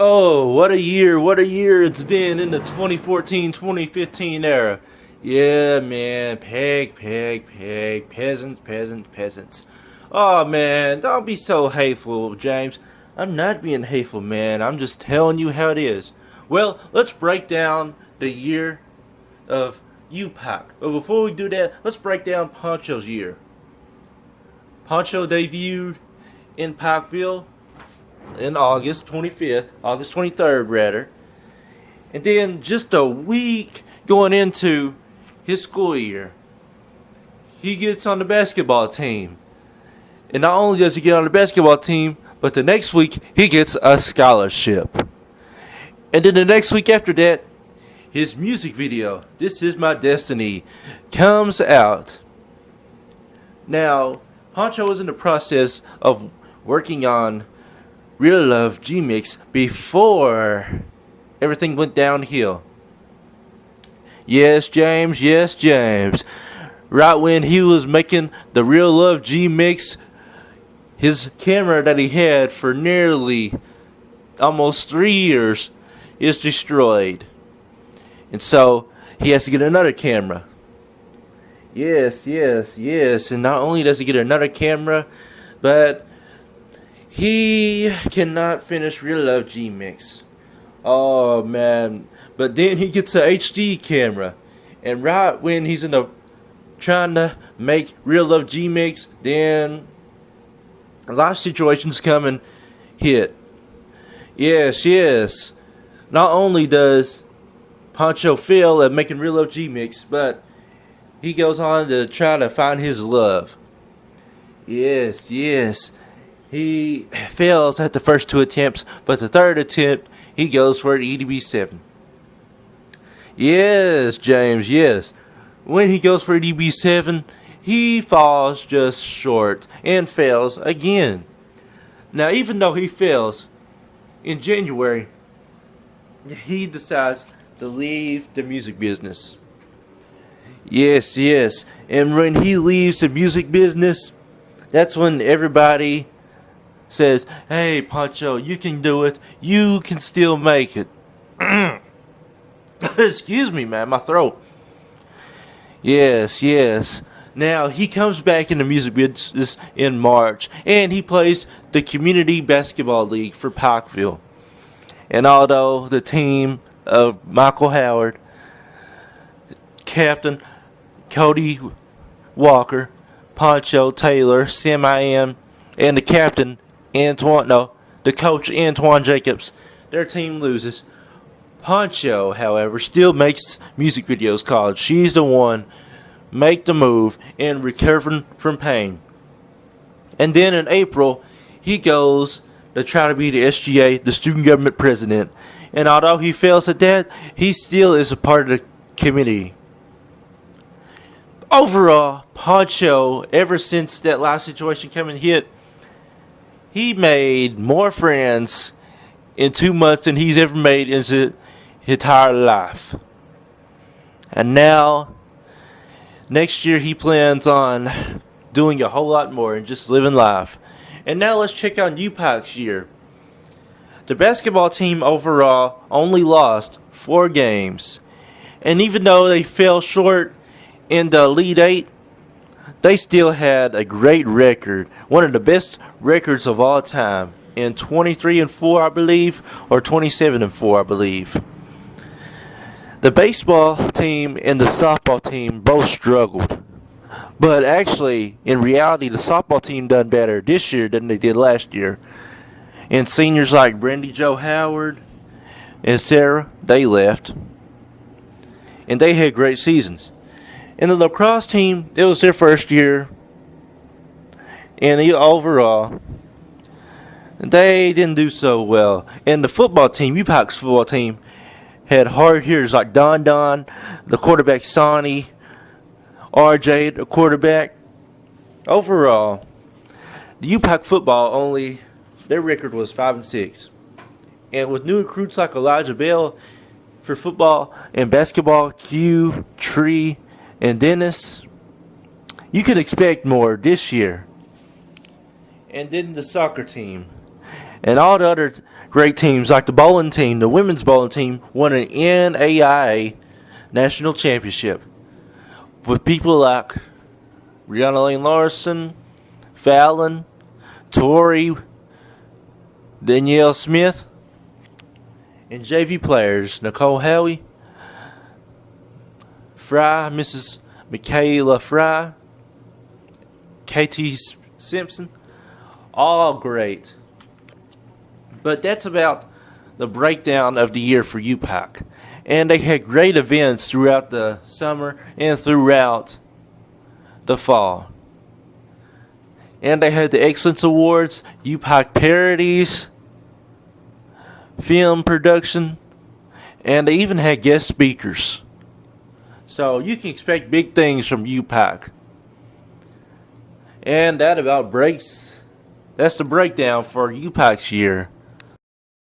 Oh, what a year it's been in the 2014-2015 era. Yeah, man, peg, peasants. Oh, man, don't be so hateful, James. I'm not being hateful, man. I'm just telling you how it is. Well, let's break down the year of Upike. But before we do that, let's break down Poncho's year. Poncho debuted in Pikeville in August 25th, August 23rd rather. And then just a week going into his school year, he gets on the basketball team. And not only does he get on the basketball team, but the next week he gets a scholarship. And then the next week after that, his music video, This Is My Destiny, comes out. Now, Poncho was in the process of working on Real Love G-Mix before everything went downhill. Yes, James. Right when he was making the Real Love G-Mix, his camera that he had for nearly almost 3 years is destroyed. And so he has to get another camera. Yes. And not only does he get another camera, but he cannot finish Real Love G-Mix. Oh, man. But then he gets an HD camera. And right when he's trying to make Real Love G-Mix, then a lot of situations come and hit. Yes. Not only does Poncho fail at making Real Love G-Mix, but he goes on to try to find his love. Yes. He fails at the first two attempts, but the third attempt, he goes for an EDB7. Yes, James, yes. When he goes for an EDB7, he falls just short and fails again. Now, even though he fails, in January, he decides to leave the music business. Yes. And when he leaves the music business, that's when everybody says, "Hey, Poncho, you can do it. You can still make it." Excuse me, man, my throat. Yes. Now, he comes back in the music business in March, and he plays the Community Basketball League for Pikeville. And although the team of Michael Howard, Captain Cody Walker, Poncho Taylor, Sam I Am, and the captain, the coach Antoine Jacobs, their team loses. Poncho, however, still makes music videos called She's the One, Make the Move, and Recovering from Pain. And then in April, he goes to try to be the SGA, the student government president. And although he fails at that, he still is a part of the community. Overall, Poncho, ever since that last situation came and hit, he made more friends in 2 months than he's ever made in his entire life. And now, next year he plans on doing a whole lot more and just living life. And now let's check out Upike's year. The basketball team overall only lost 4 games. And even though they fell short in the Elite 8, they still had a great record. One of the best records of all time. In 23-4, I believe, or 27-4, I believe. The baseball team and the softball team both struggled. But actually, in reality, the softball team done better this year than they did last year. And seniors like Brandy Jo Howard and Sarah, they left. And they had great seasons. And the lacrosse team, it was their first year. And overall, they didn't do so well. And the football team, Upike's football team, had hard hitters like Don, the quarterback Sonny, RJ, the quarterback. Overall, the Upike football their record was 5-6. And with new recruits like Elijah Bell for football and basketball, Q, Tree, and Dennis, you could expect more this year. And then the soccer team and all the other Great teams like the bowling team, the women's bowling team, won an NAIA national championship with people like Rihanna Lane Larson, Fallon, Tori, Danielle Smith, and JV players Nicole Howie, Fry, Mrs. Michaela Fry, KT Simpson, all great. But that's about the breakdown of the year for Upike. And they had great events throughout the summer and throughout the fall. And they had the Excellence Awards, Upike Parodies, film production, and they even had guest speakers. So you can expect big things from Upike. And that's the breakdown for Upike's year.